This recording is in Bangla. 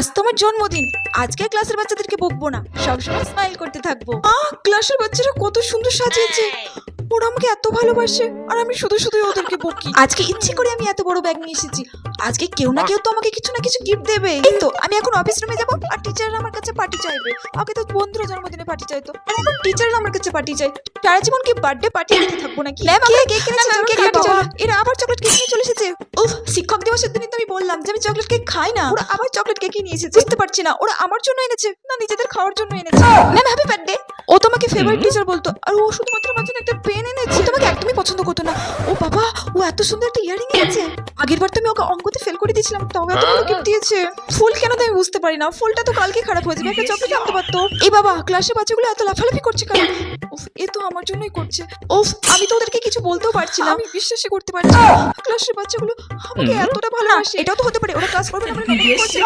আজ তোমার জন্মদিন, আজকে ক্লাসের বাচ্চাদেরকে বকবো না, সবসময় স্মাইল করতে থাকবো। ক্লাসের বাচ্চারা কত সুন্দর সাজিয়েছে, ওরা আমাকে এত ভালোবাসে আর আমি শুধু শুধু ওদেরকে বকি। আজকে ইচ্ছে করে আমি এত বড় ব্যাগ নিয়ে এসেছি, আজকে কেউ না কেউ তো আমাকে কিছু না কিছু গিফট দেবে। এই তো আমি এখন অফিস রুমে যাবো আর টিচাররা আমার কাছে পার্টি চাইবে। আগে তো বন্ধুরা জন্মদিনে পার্টি চাইতো, আর এখন টিচাররা আমার কাছে পার্টি চাই। সারা জীবন কি বার্থডে পার্টি দিতে থাকবো নাকি? ম্যাম আমরা কেক কিনেছি, কেক কাটি চলো। এরা আবার চকলেট কেক নিয়ে চলে এসেছে। উফ, শিক্ষক দিবসের দিনই তো আমি বললাম যে আমি চকলেট কেক খাই না, ওরা আবার চকলেট কেকই নিয়ে এসেছে। বুঝতে পারছি না ওরা আমার জন্য এনেছে না নিজেদের খাওয়ার জন্য এনেছে। Ma'am happy birthday. ও তোমাকে ফেভারিট টিচার বলতো, আর ও শুধুমাত্র আমার জন্য একটা পেন এনেছে। ও তোমাকে একদমই পছন্দ করতো না। ও বাবা, ও এত সুন্দর একটা ইয়ারিং এনেছে। আগের বার তো আমি ওকে অঙ্কতে ফেল করে দিয়েছিলাম, তাও এত বড় গিফট দিয়েছে। ফুল কেন দেয় আমি বুঝতে পারি না, ফুলটা তো কালকে খারাপ হয়ে যাবে, একটা চকলেট আনতে পারতো। এই বাবা, ক্লাসে বাচ্চাগুলো এত লাফালাফি করছে কেন? উফ, এ তো আমার জন্যই করছে। উফ, আমি তো ওদেরকে কিছু বলতেও পারছি না, আমি বিশ্বাসই করতে পারছি না ক্লাসের বাচ্চাগুলো আমাকে এতটা ভালোবাসে। এটাও তো হতে পারে ওরা ক্লাস করবে না বলে নকল করছে।